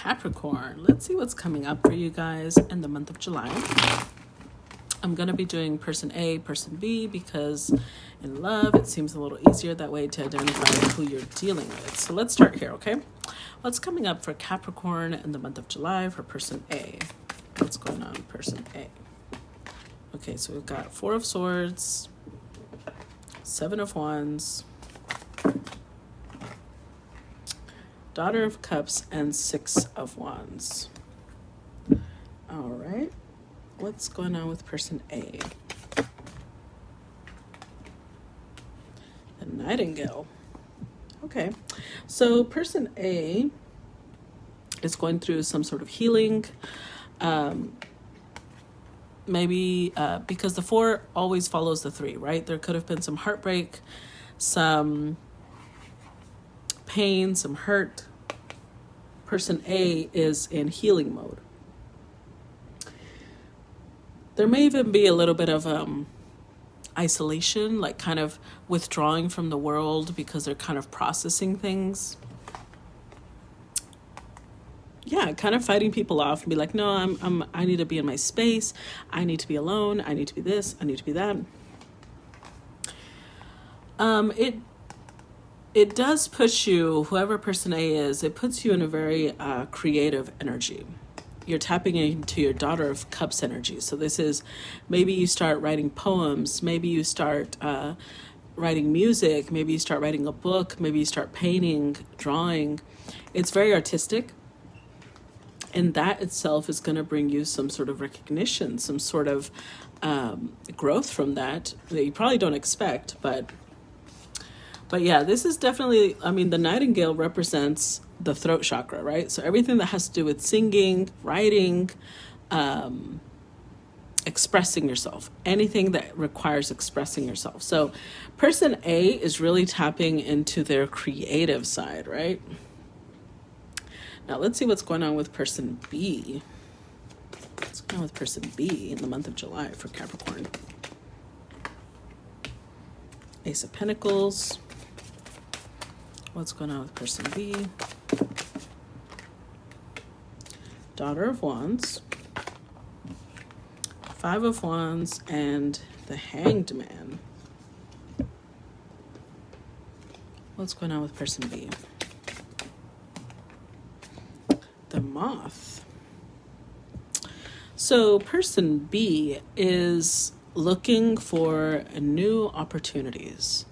Capricorn. Let's see what's coming up for you guys in the month of July. I'm going to be doing person A, person B, because in love, it seems a little easier that way to identify who you're dealing with. So let's start here, okay? What's coming up for Capricorn in the month of July for person A? What's going on, person A? Okay, so we've got Four of Swords, Seven of Wands, Daughter of Cups, and Six of Wands. All right. What's going on with person A? The Nightingale. Okay. So person A is going through some sort of healing. Maybe because the 4 always follows the 3, right? There could have been some heartbreak, some pain, some hurt. Person A is in healing mode. There may even be a little bit of isolation, like kind of withdrawing from the world because they're kind of processing things. Yeah, kind of fighting people off and be like, no, I need to be in my space. I need to be alone. I need to be this. I need to be that. It does push you, whoever person A is, it puts you in a very creative energy. You're tapping into your Daughter of Cups energy. So this is, maybe you start writing poems, maybe you start writing music, maybe you start writing a book, maybe you start painting, drawing. It's very artistic. And that itself is going to bring you some sort of recognition, some sort of growth from that you probably don't expect. But yeah, this is definitely, I mean, the Nightingale represents the throat chakra, right? So everything that has to do with singing, writing, expressing yourself, anything that requires expressing yourself. So person A is really tapping into their creative side, right? Now let's see what's going on with person B. What's going on with person B in the month of July for Capricorn? Ace of Pentacles. What's going on with person B? Daughter of Wands, Five of Wands, and the Hanged Man. What's going on with person B? The Moth. So person B is looking for new opportunities,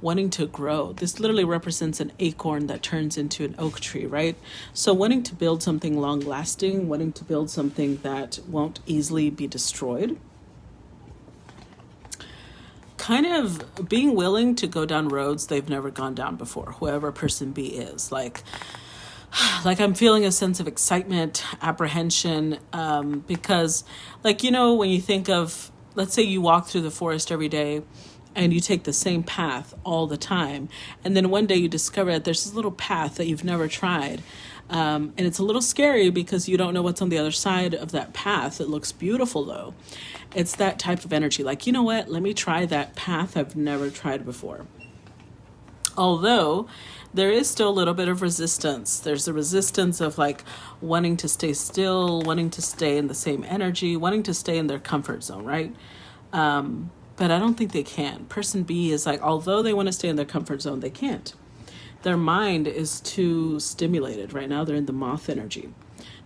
wanting to grow. This literally represents an acorn that turns into an oak tree, right? So wanting to build something long lasting, wanting to build something that won't easily be destroyed. Kind of being willing to go down roads they've never gone down before, whoever person B is. Like I'm feeling a sense of excitement, apprehension, because like, you know, when you think of, let's say you walk through the forest every day and you take the same path all the time. And then one day you discover that there's this little path that you've never tried. And it's a little scary because you don't know what's on the other side of that path. It looks beautiful though. It's that type of energy. Like, you know what? Let me try that path I've never tried before. Although there is still a little bit of resistance. There's a resistance of like wanting to stay still, wanting to stay in the same energy, wanting to stay in their comfort zone, right? But I don't think they can. Person B is like, although they want to stay in their comfort zone, they can't. Their mind is too stimulated. Right now, they're in the Moth energy.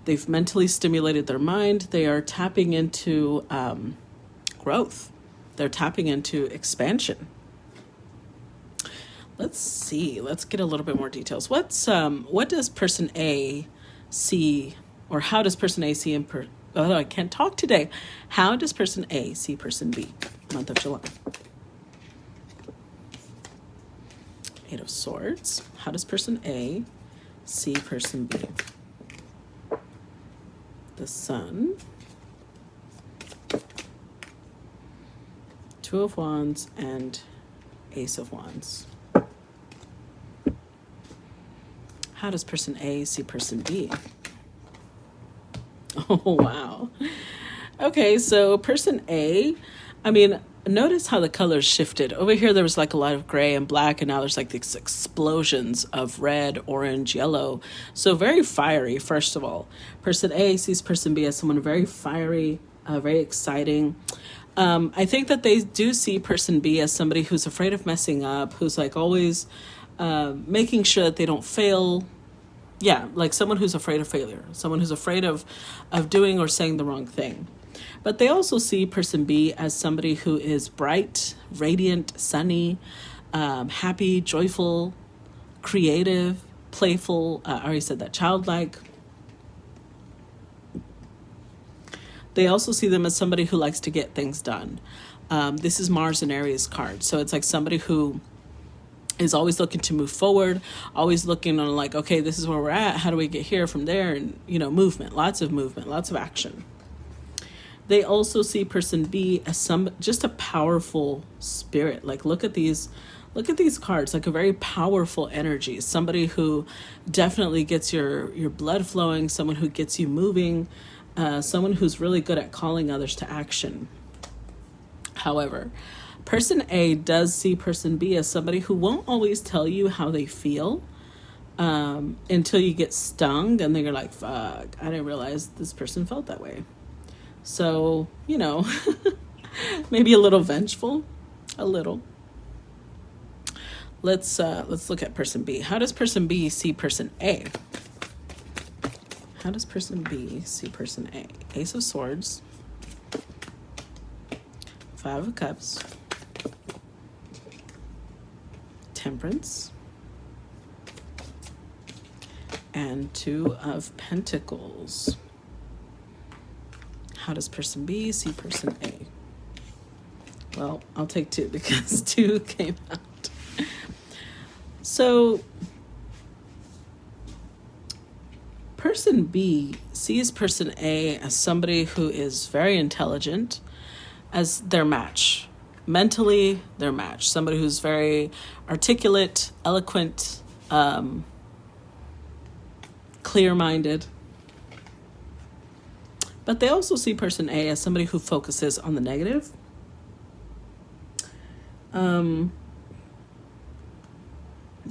They've mentally stimulated their mind. They are tapping into growth. They're tapping into expansion. Let's see. Let's get a little bit more details. What does person A see, or how does person A see I can't talk today. How does person A see person B, month of July? Eight of Swords. How does person A see person B? The Sun. Two of Wands and Ace of Wands. How does person A see person B? Oh, wow. Okay, so person A, I mean, notice how the colors shifted. Over here, there was like a lot of gray and black, and now there's like these explosions of red, orange, yellow. So very fiery, first of all. Person A sees person B as someone very fiery, very exciting. I think that they do see person B as somebody who's afraid of messing up, who's like always making sure that they don't fail. Yeah, like someone who's afraid of failure, someone who's afraid of doing or saying the wrong thing. But they also see person B as somebody who is bright, radiant, sunny, happy, joyful, creative, playful. I already said that, childlike. They also see them as somebody who likes to get things done. This is Mars and Aries card. So it's like somebody who is always looking to move forward, always looking on like, okay, this is where we're at. How do we get here from there? And, movement, lots of action. They also see person B as just a powerful spirit. Like, look at these cards, like a very powerful energy. Somebody who definitely gets your blood flowing, someone who gets you moving, someone who's really good at calling others to action. However, person A does see person B as somebody who won't always tell you how they feel until you get stung, and then you're like, fuck, I didn't realize this person felt that way. So, maybe a little vengeful, a little. Let's look at person B. How does person B see person A? How does person B see person A? Ace of Swords, Five of Cups, Temperance, and Two of Pentacles. How does person B see person A? Well, I'll take two because two came out. So person B sees person A as somebody who is very intelligent, as their match. Mentally, their match. Somebody who's very articulate, eloquent, clear-minded. But they also see person A as somebody who focuses on the negative.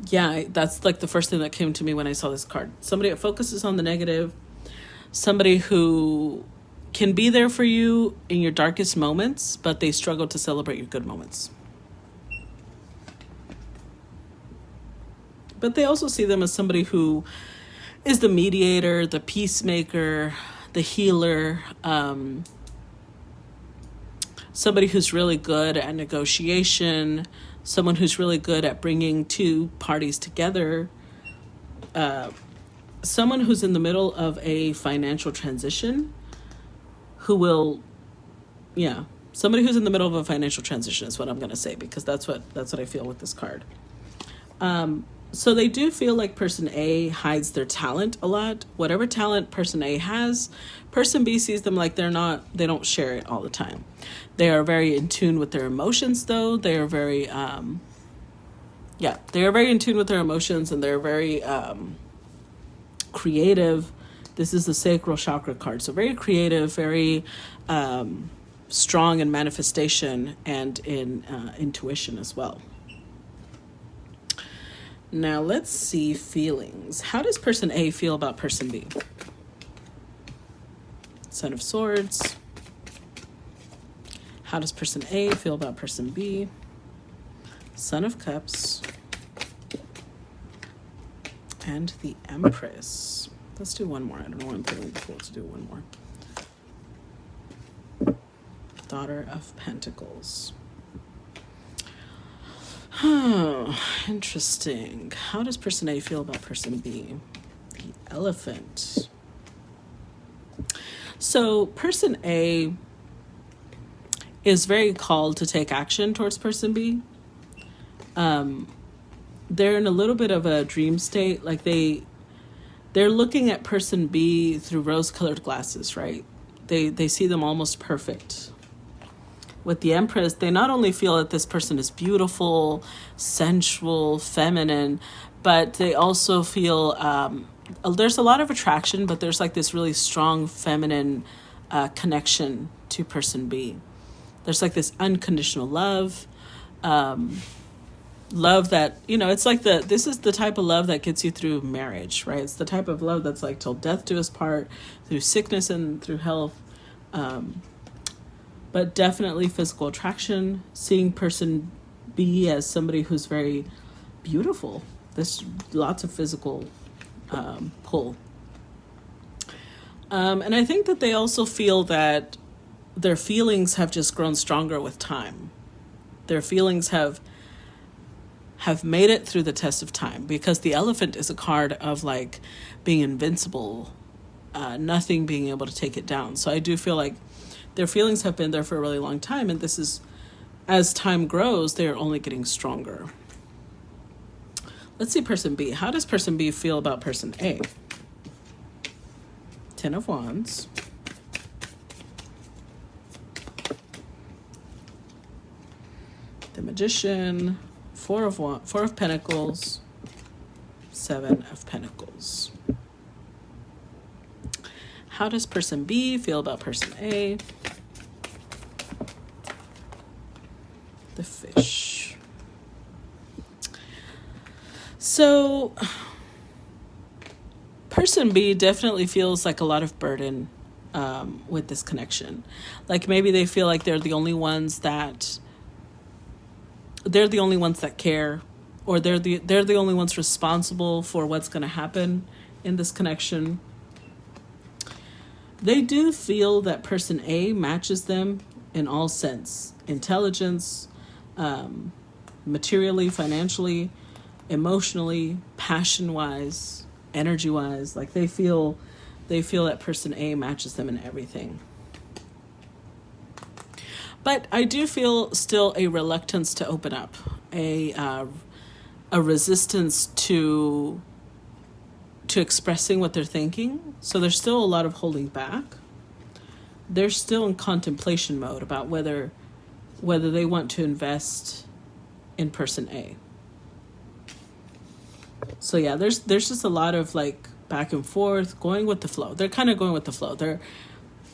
Yeah, that's like the first thing that came to me when I saw this card. Somebody that focuses on the negative. Somebody who can be there for you in your darkest moments, but they struggle to celebrate your good moments. But they also see them as somebody who is the mediator, the peacemaker, the healer, somebody who's really good at negotiation, someone who's really good at bringing two parties together, someone who's in the middle of a financial transition, somebody who's in the middle of a financial transition is what I'm going to say, because that's what I feel with this card. So they do feel like person A hides their talent a lot. Whatever talent person A has, person B sees them like they don't share it all the time. They are very in tune with their emotions, though. They are very, they are very in tune with their emotions, and they're very creative. This is the sacral chakra card. So very creative, very strong in manifestation and in intuition as well. Now let's see feelings. How does person A feel about person B? Son of Swords. How does person A feel about person B? Son of Cups. And the Empress. Let's do one more. I don't know why I'm feeling the fool to do one more. Daughter of Pentacles. Oh, interesting. How does person A feel about person B? The Elephant. So person A is very called to take action towards person B. They're in a little bit of a dream state. Like they're looking at person B through rose-colored glasses, right? They see them almost perfect. With the Empress, they not only feel that this person is beautiful, sensual, feminine, but they also feel there's a lot of attraction, but there's like this really strong feminine connection to person B. There's like this unconditional love. Love that, it's like this is the type of love that gets you through marriage, right? It's the type of love that's like till death do us part, through sickness and through health. But definitely physical attraction, seeing person B as somebody who's very beautiful. There's lots of physical pull. And I think that they also feel that their feelings have just grown stronger with time. Their feelings have made it through the test of time, because the elephant is a card of like being invincible, nothing being able to take it down. So I do feel like their feelings have been there for a really long time, and this is, as time grows, they're only getting stronger. Let's see person B. How does person B feel about person A? 10 of Wands. The Magician. Four of Pentacles. 7 of Pentacles. How does person B feel about person A? The Fish. So, person B definitely feels like a lot of burden with this connection. Like maybe they feel like they're the only ones that care, or they're the only ones responsible for what's going to happen in this connection. They do feel that person A matches them in all sense: intelligence, materially, financially, emotionally, passion-wise, energy-wise. Like they feel that person A matches them in everything. But I do feel still a reluctance to open up, a resistance to expressing what they're thinking. So there's still a lot of holding back. They're still in contemplation mode about whether they want to invest in person A. So yeah, there's just a lot of like back and forth, going with the flow. They're kind of going with the flow.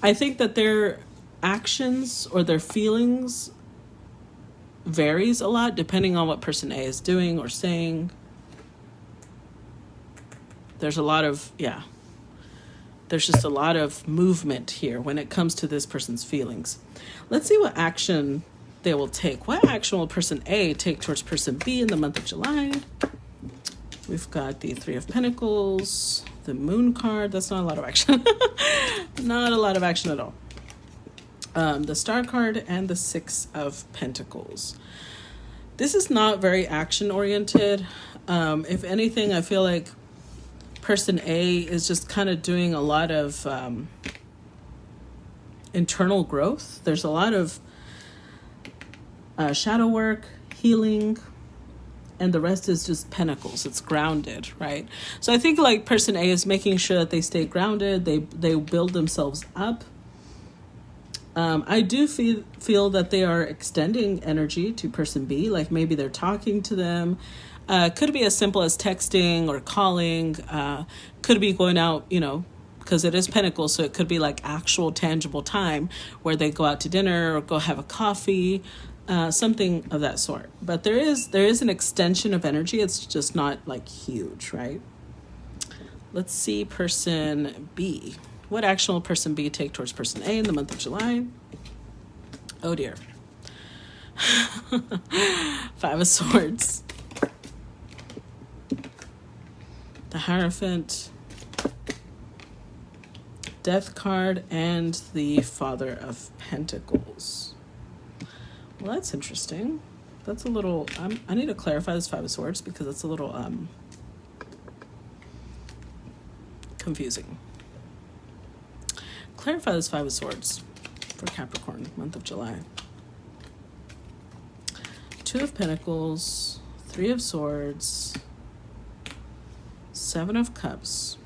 I think that their actions or their feelings varies a lot depending on what person A is doing or saying. There's just a lot of movement here when it comes to this person's feelings. Let's see what action they will take. What action will person A take towards person B in the month of July? We've got the 3 of Pentacles, the Moon card. That's not a lot of action. Not a lot of action at all. The Star card and the 6 of Pentacles. This is not very action oriented. If anything, I feel like person A is just kind of doing a lot of internal growth. There's a lot of shadow work, healing, and the rest is just pentacles. It's grounded, right? So I think like person A is making sure that they stay grounded. They build themselves up. I do feel that they are extending energy to person B. Like maybe they're talking to them. Could be as simple as texting or calling. Could be going out, because it is Pentacles, so it could be like actual tangible time where they go out to dinner or go have a coffee, something of that sort. But there is an extension of energy. It's just not like huge, right? Let's see person B. What action will person B take towards person A in the month of July? Oh dear. 5 of Swords. The Hierophant. Death card and the Father of Pentacles. Well, that's interesting. That's a little... I need to clarify this 5 of Swords because it's a little confusing. Clarify this 5 of Swords for Capricorn, month of July. 2 of Pentacles, 3 of Swords, 7 of Cups,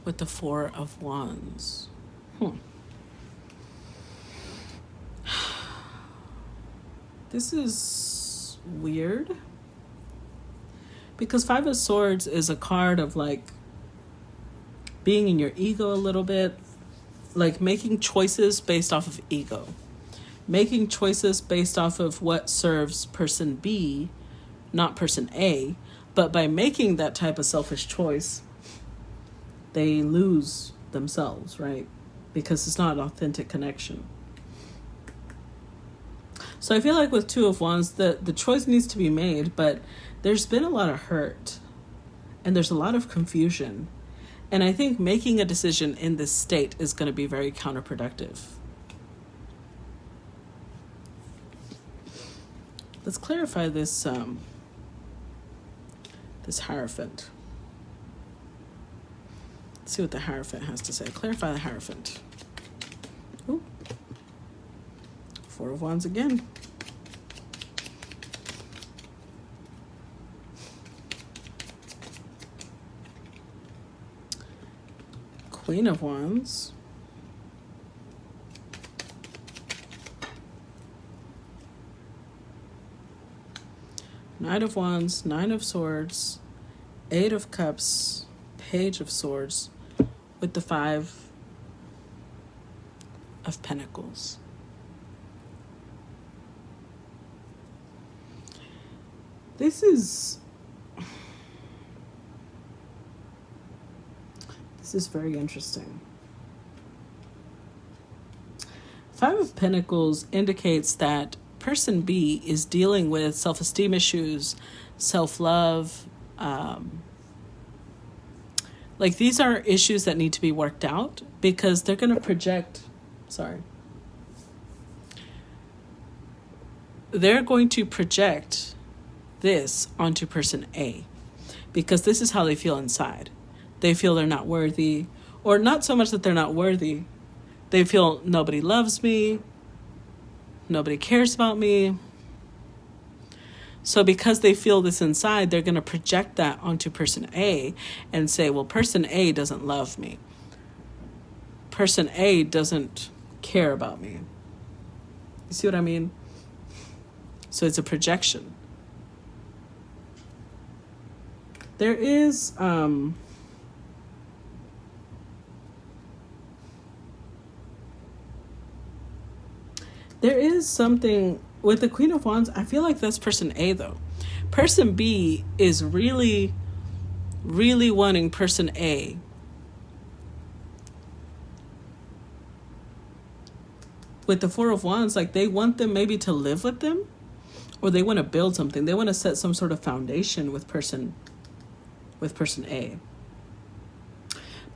with the 4 of Wands. This is weird. Because 5 of Swords is a card of like being in your ego a little bit, like making choices based off of ego, making choices based off of what serves person B, not person A. But by making that type of selfish choice, they lose themselves, right? Because it's not an authentic connection. So I feel like with Two of Wands, the choice needs to be made, but there's been a lot of hurt and there's a lot of confusion. And I think making a decision in this state is going to be very counterproductive. Let's clarify this this Hierophant. Let's see what the Hierophant has to say. Clarify the Hierophant. Ooh. Four of Wands again. Queen of Wands. Knight of Wands, Nine of Swords, Eight of Cups, Page of Swords, with the Five of Pentacles. This is very interesting. Five of Pentacles indicates that person B is dealing with self-esteem issues, self-love. Like these are issues that need to be worked out because they're going to project, they're going to project this onto person A because this is how they feel inside. They feel they're not worthy, or not so much that they're not worthy. They feel nobody loves me, nobody cares about me. So because they feel this inside, they're going to project that onto person A and say, well, person A doesn't love me. Person A doesn't care about me. You see what I mean? So it's a projection. There is something with the Queen of Wands. I feel like that's person A though. Person B is really, really wanting person A with the Four of Wands. Like they want them maybe to live with them, or they want to build something. They want to set some sort of foundation with person A.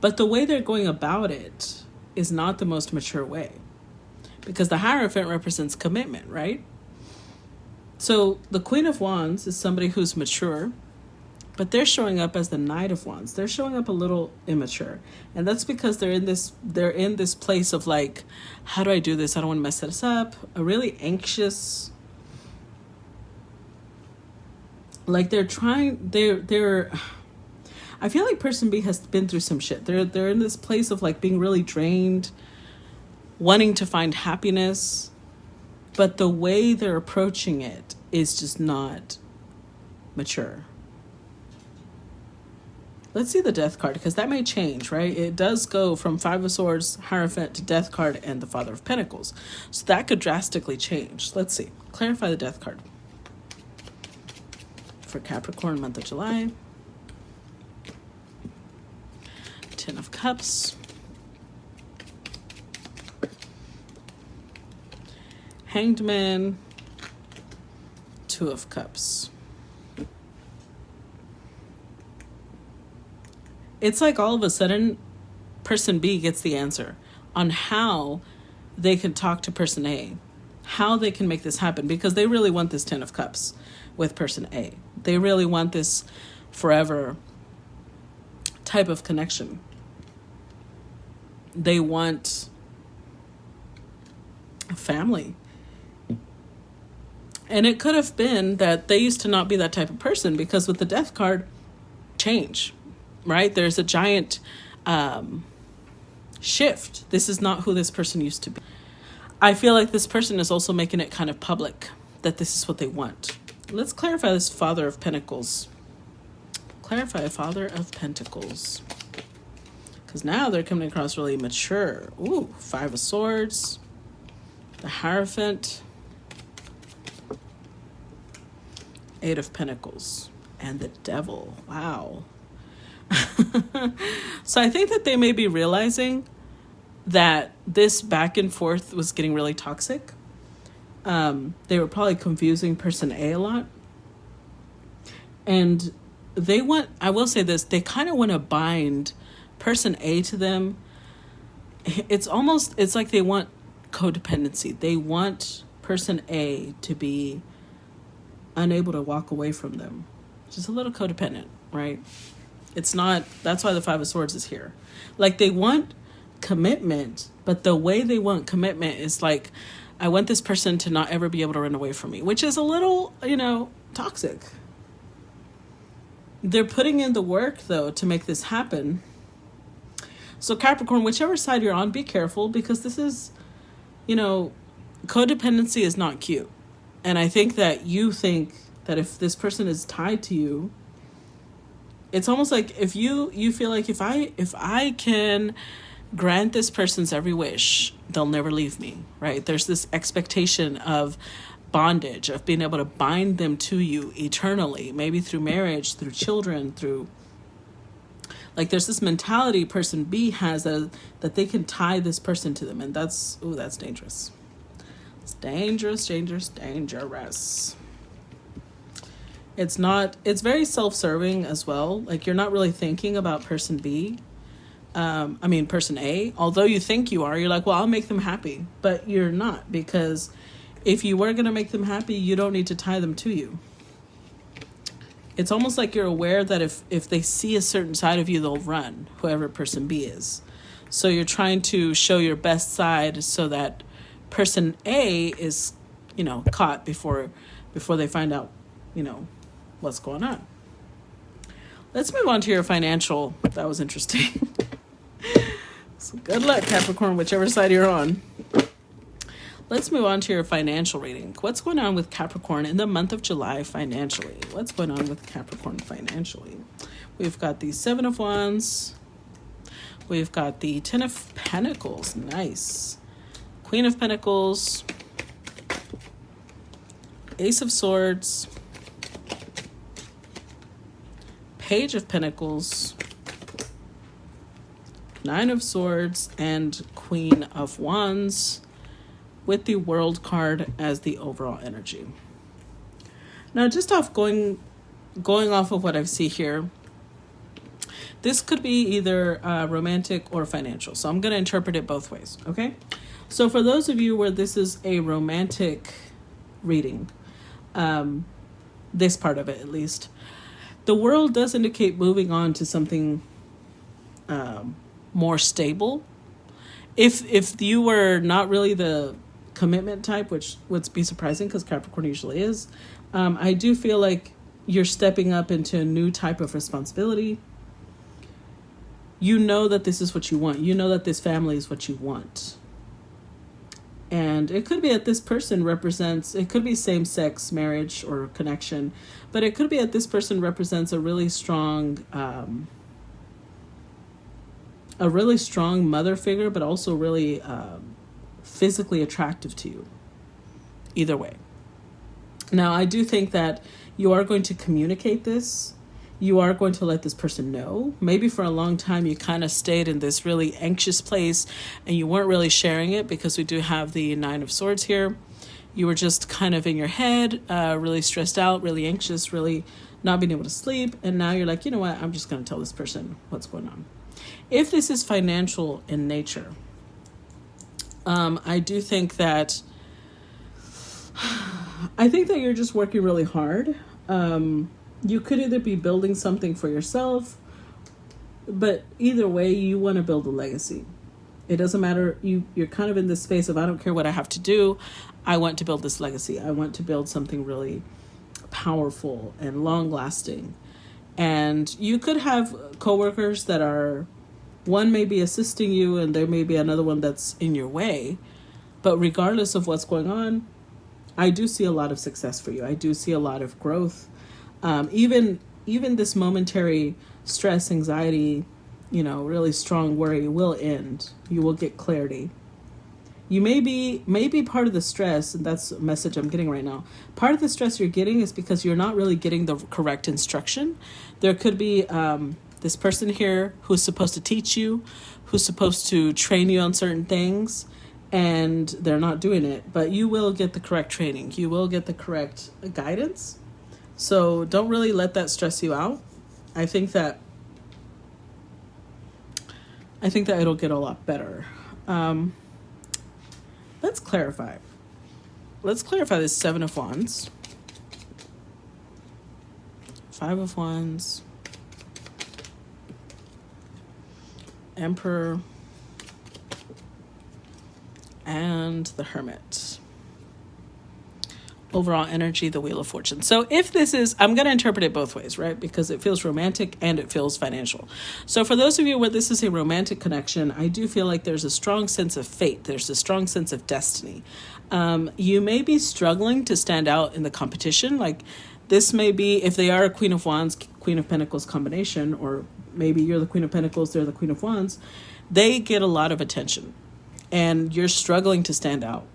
But the way they're going about it is not the most mature way. Because the Hierophant represents commitment, right? So the Queen of Wands is somebody who's mature, but they're showing up as the Knight of Wands. They're showing up a little immature. And that's because they're in this place of like, how do I do this? I don't want to mess this up. A really anxious, like they're I feel like person B has been through some shit. They're in this place of like being really drained, wanting to find happiness, but the way they're approaching it is just not mature. Let's see the Death card, because that may change, right? It does go from Five of Swords, Hierophant, to Death card, and the Father of Pentacles. So that could drastically change. Let's see. Clarify the Death card for Capricorn, month of July. Ten of Cups. Hanged Man, Two of Cups. It's like all of a sudden, person B gets the answer on how they can talk to person A, how they can make this happen, because they really want this Ten of Cups with person A. They really want this forever type of connection. They want a family. And it could have been that they used to not be that type of person, because with the Death card, change, right? There's a giant shift. This is not who this person used to be. I feel like this person is also making it kind of public that this is what they want. Let's clarify this Father of Pentacles. Clarify Father of Pentacles. Because now they're coming across really mature. Ooh, Five of Swords, the Hierophant, Eight of Pentacles, and the Devil. Wow. So I think that they may be realizing that this back and forth was getting really toxic. They were probably confusing person A a lot. And they want, I will say this, they kind of want to bind person A to them. It's like they want codependency. They want person A to be unable to walk away from them. Just a little codependent, right? It's not, that's why the Five of Swords is here. Like, they want commitment, but the way they want commitment is like, I want this person to not ever be able to run away from me, which is a little, toxic. They're putting in the work, though, to make this happen. So Capricorn, whichever side you're on, be careful, because this is, codependency is not cute. And I think that you think that if this person is tied to you, it's almost like if you feel like if I can grant this person's every wish, they'll never leave me, right? There's this expectation of bondage, of being able to bind them to you eternally, maybe through marriage, through children, through, like, there's this mentality person B has that they can tie this person to them, and that's dangerous. It's dangerous. It's very self-serving as well. Like, you're not really thinking about person B. Person A. Although you think you are, you're like, well, I'll make them happy. But you're not, because if you were going to make them happy, you don't need to tie them to you. It's almost like you're aware that if they see a certain side of you, they'll run, whoever person B is. So you're trying to show your best side so that person A is, caught before they find out, what's going on. Let's move on to your financial. That was interesting. So good luck, Capricorn, whichever side you're on. Let's move on to your financial reading. What's going on with Capricorn in the month of July financially? What's going on with Capricorn financially? We've got the Seven of Wands. We've got the Ten of Pentacles. Nice. Queen of Pentacles. Ace of Swords. Page of Pentacles. Nine of Swords, and Queen of Wands, with the World card as the overall energy. Now, just going off of what I see here, this could be either romantic or financial. So I'm going to interpret it both ways, okay? So for those of you where this is a romantic reading, this part of it at least, the World does indicate moving on to something more stable. If you were not really the commitment type, which would be surprising because Capricorn usually is, I do feel like you're stepping up into a new type of responsibility. You know that this is what you want. You know that this family is what you want. And it could be that this person represents, it could be same-sex marriage or connection, but it could be that this person represents a really strong mother figure, but also really physically attractive to you. Either way. Now, I do think that you are going to communicate this. You are going to let this person know. Maybe for a long time you kind of stayed in this really anxious place and you weren't really sharing it, because we do have the Nine of Swords here. You were just kind of in your head, really stressed out, really anxious, really not being able to sleep. And now you're like, you know what? I'm just going to tell this person what's going on. If this is financial in nature, I do think that you're just working really hard. You could either be building something for yourself, but either way, you want to build a legacy. It doesn't matter. You're kind of in this space of, I don't care what I have to do. I want to build this legacy. I want to build something really powerful and long lasting. And you could have coworkers that are, one may be assisting you and there may be another one that's in your way. But regardless of what's going on, I do see a lot of success for you. I do see a lot of growth. Even this momentary stress, anxiety, really strong worry will end. You will get clarity. You maybe part of the stress, and that's a message I'm getting right now. Part of the stress you're getting is because you're not really getting the correct instruction. There could be this person here who's supposed to teach you, who's supposed to train you on certain things, and they're not doing it. But you will get the correct training. You will get the correct guidance. So don't really let that stress you out. I think that it'll get a lot better. Let's clarify. Let's clarify this 7 of Wands, 5 of Wands, Emperor, and the Hermit. Overall energy, the Wheel of Fortune. So if this is, I'm going to interpret it both ways, right? Because it feels romantic and it feels financial. So for those of you where this is a romantic connection, I do feel like there's a strong sense of fate. There's a strong sense of destiny. You may be struggling to stand out in the competition. Like this may be, if they are a Queen of Wands, Queen of Pentacles combination, or maybe you're the Queen of Pentacles, they're the Queen of Wands, they get a lot of attention and you're struggling to stand out.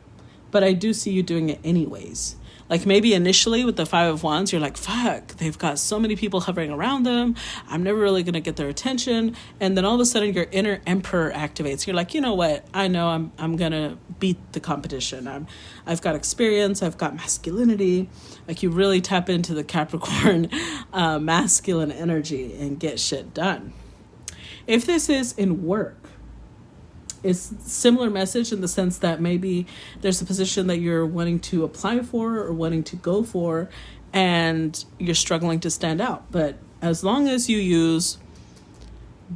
But I do see you doing it anyways. Like maybe initially with the 5 of Wands, you're like, fuck, they've got so many people hovering around them. I'm never really going to get their attention. And then all of a sudden your inner Emperor activates. You're like, you know what? I know I'm going to beat the competition. I've got experience. I've got masculinity. Like you really tap into the Capricorn masculine energy and get shit done. If this is in work, it's similar message in the sense that maybe there's a position that you're wanting to apply for or wanting to go for and you're struggling to stand out. But as long as you use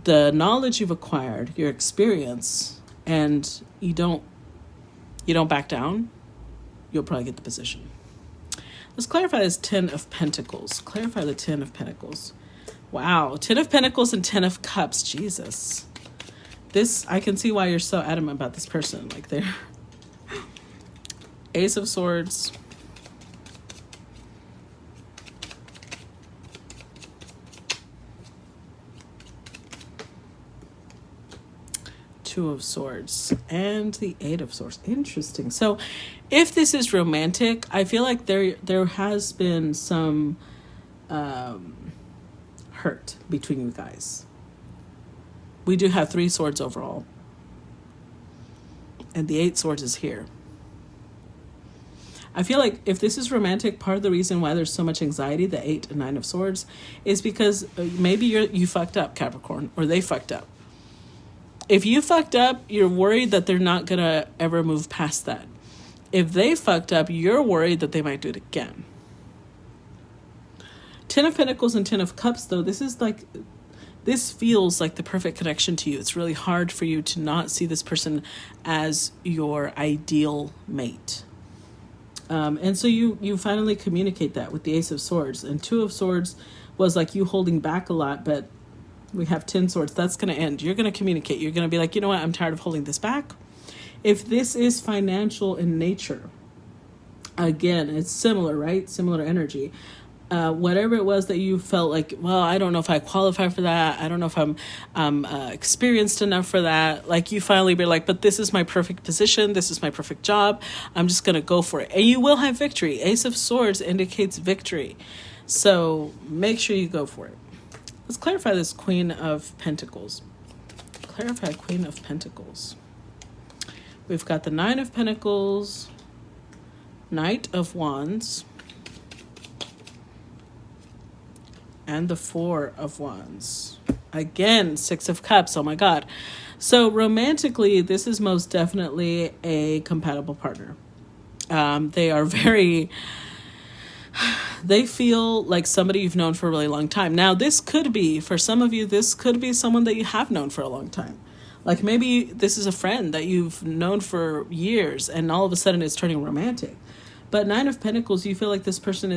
the knowledge you've acquired, your experience, and you don't back down, you'll probably get the position. Let's clarify this 10 of Pentacles. Clarify the 10 of Pentacles. Wow, 10 of Pentacles and 10 of Cups. Jesus. This, I can see why you're so adamant about this person. Like they're Ace of Swords, Two of Swords, and the 8 of Swords. Interesting. So if this is romantic, I feel like there has been some hurt between you guys. We do have 3 swords overall. And the 8 swords is here. I feel like if this is romantic, part of the reason why there's so much anxiety, the 8 and 9 of swords, is because maybe you fucked up, Capricorn, or they fucked up. If you fucked up, you're worried that they're not going to ever move past that. If they fucked up, you're worried that they might do it again. 10 of Pentacles and 10 of Cups, though, this feels like the perfect connection to you. It's really hard for you to not see this person as your ideal mate. And so you finally communicate that with the Ace of Swords. And 2 of Swords was like you holding back a lot, but we have 10 swords. That's going to end. You're going to communicate. You're going to be like, you know what? I'm tired of holding this back. If this is financial in nature, again, it's similar, right? Similar energy. Whatever it was that you felt like, well, I don't know if I qualify for that. I don't know if I'm experienced enough for that. Like you finally be like, but this is my perfect position. This is my perfect job. I'm just going to go for it. And you will have victory. Ace of Swords indicates victory. So make sure you go for it. Let's clarify this Queen of Pentacles. Clarify Queen of Pentacles. We've got the 9 of Pentacles, Knight of Wands, and the 4 of Wands. Again, 6 of Cups. Oh my God. So romantically, this is most definitely a compatible partner. They are they feel like somebody you've known for a really long time. Now, this could be, for some of you, this could be someone that you have known for a long time. Like maybe this is a friend that you've known for years and all of a sudden it's turning romantic. But 9 of Pentacles, you feel like this person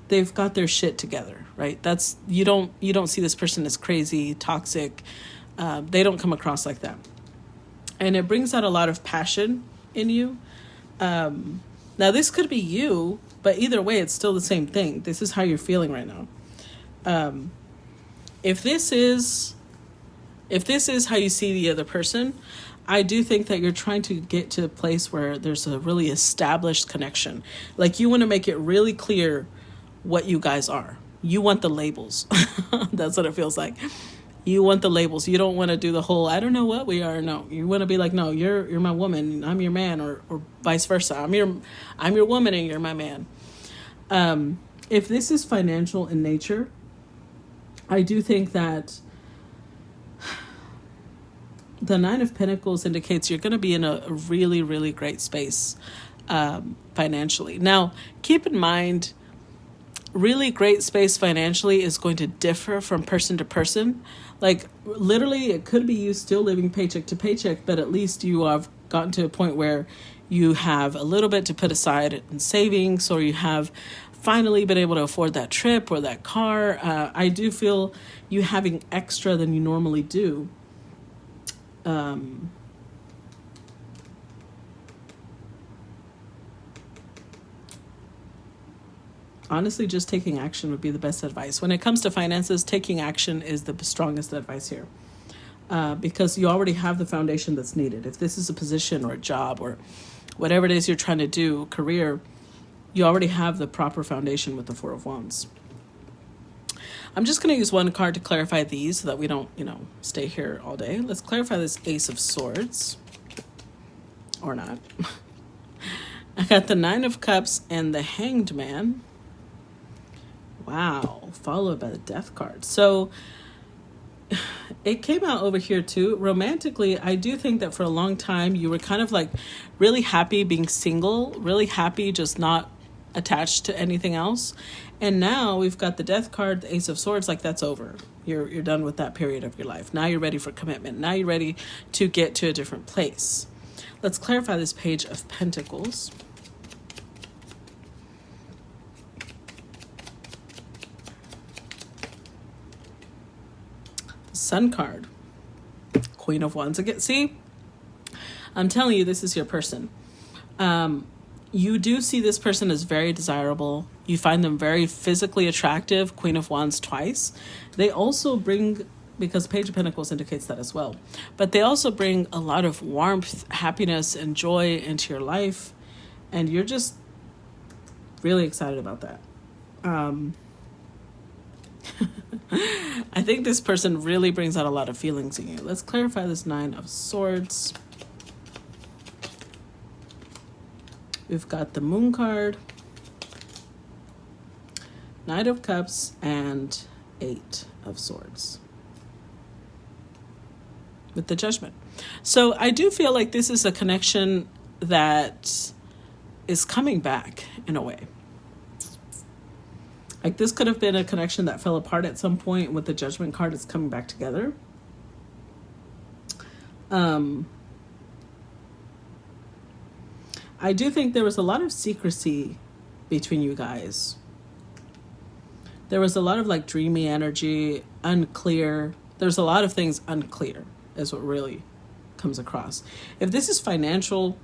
they've got their shit together, right? That's, you don't see this person as crazy, toxic. They don't come across like that. And it brings out a lot of passion in you. Now this could be you, but either way, it's still the same thing. This is how you're feeling right now. If this is If this is how you see the other person, I do think that you're trying to get to a place where there's a really established connection. Like, you want to make it really clear what you guys are. You want the labels. That's what it feels like. You want the labels. You don't want to do the whole, I don't know what we are. No, you want to be like, no, you're my woman, I'm your man, or vice versa. I'm your woman and you're my man. If this is financial in nature, I do think that the Nine of Pentacles indicates you're going to be in a really, really great space financially. Now, keep in mind, really great space financially is going to differ from person to person. Like, literally, it could be you still living paycheck to paycheck, but at least you have gotten to a point where you have a little bit to put aside in savings, or you have finally been able to afford that trip or that car. I do feel you having extra than you normally do. Honestly, just taking action would be the best advice. When it comes to finances, taking action is the strongest advice here. Because you already have the foundation that's needed. If this is a position or a job or whatever it is you're trying to do, career, you already have the proper foundation with the Four of Wands. I'm just going to use one card to clarify these so that we don't, stay here all day. Let's clarify this Ace of Swords. Or not. I got the Nine of Cups and the Hanged Man. Wow. Followed by the Death card. So it came out over here too. Romantically, I do think that for a long time you were kind of like really happy being single, really happy just not attached to anything else. And now we've got the Death card, the Ace of Swords, like that's over. You're done with that period of your life. Now you're ready for commitment. Now you're ready to get to a different place. Let's clarify this Page of Pentacles. Sun card, Queen of Wands again. See, I'm telling you, this is your person. You do see this person as very desirable. You find them very physically attractive. Queen of Wands twice. They also bring, because Page of Pentacles indicates that as well, but they also bring a lot of warmth, happiness, and joy into your life, and you're just really excited about that. I think this person really brings out a lot of feelings in you. Let's clarify this Nine of Swords. We've got the Moon card, Knight of Cups, and Eight of Swords with the Judgment. So I do feel like this is a connection that is coming back in a way. Like, this could have been a connection that fell apart at some point. With the Judgment card, it's coming back together. I do think there was a lot of secrecy between you guys. There was a lot of like dreamy energy, unclear. There's a lot of things unclear is what really comes across. If this is financial,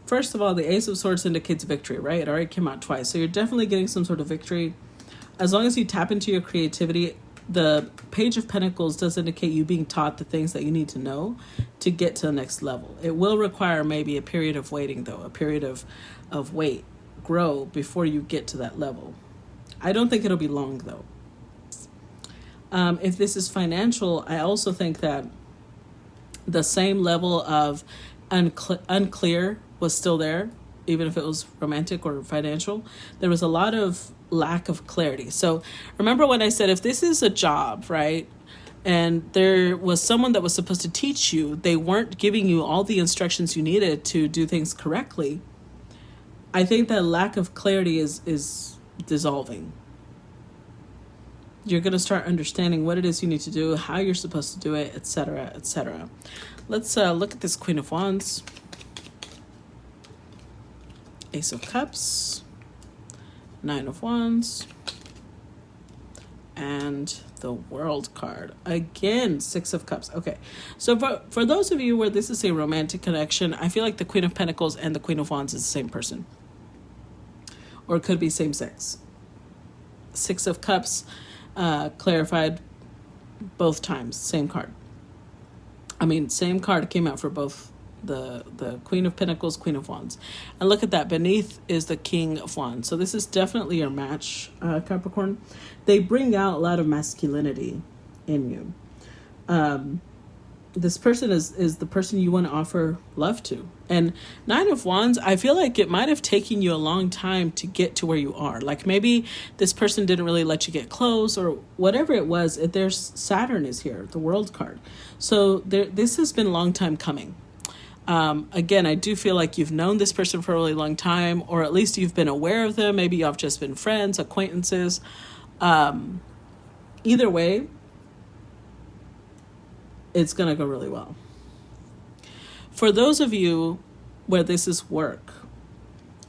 first of all, the Ace of Swords indicates victory, right? It already came out twice. So you're definitely getting some sort of victory. As long as you tap into your creativity, the Page of Pentacles does indicate you being taught the things that you need to know to get to the next level. It will require maybe a period of waiting, though, a period of wait, grow before you get to that level. I don't think it'll be long, though. If this is financial, I also think that the same level of unclear was still there, even if it was romantic or financial. There was a lot of lack of clarity. So remember when I said, if this is a job, right, and there was someone that was supposed to teach you, they weren't giving you all the instructions you needed to do things correctly, I think that lack of clarity is dissolving. You're going to start understanding what it is you need to do, how you're supposed to do it, etc., etc. Let's look at this Queen of Wands. Ace of Cups, Nine of Wands, and the World card. Again, Six of Cups. Okay, so for those of you where this is a romantic connection, I feel like the Queen of Pentacles and the Queen of Wands is the same person. Or it could be same sex. Six of Cups clarified both times, same card. I mean, same card came out for both the Queen of Pentacles, Queen of Wands. And look at that. Beneath is the King of Wands. So this is definitely your match, Capricorn. They bring out a lot of masculinity in you. This person is the person you want to offer love to. And Nine of Wands, I feel like it might have taken you a long time to get to where you are. Like maybe this person didn't really let you get close or whatever it was. There's Saturn is here, the World card. So this has been a long time coming. Again, I do feel like you've known this person for a really long time, or at least you've been aware of them. Maybe you've just been friends, acquaintances. Either way, it's going to go really well. For those of you where this is work,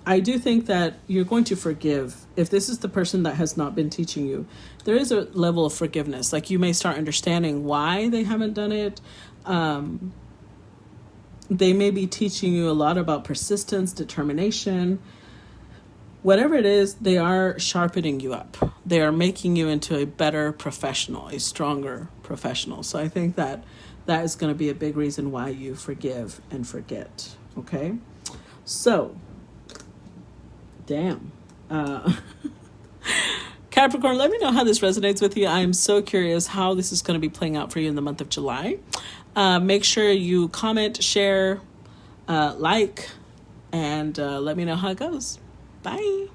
I do think that you're going to forgive. If this is the person that has not been teaching you, there is a level of forgiveness. Like you may start understanding why they haven't done it. They may be teaching you a lot about persistence, determination. Whatever it is, they are sharpening you up. They are making you into a better professional, a stronger professional. So I think that is going to be a big reason why you forgive and forget. Okay? So, damn. Capricorn, let me know how this resonates with you. I am so curious how this is going to be playing out for you in the month of July. Make sure you comment, share, like, and let me know how it goes. Bye.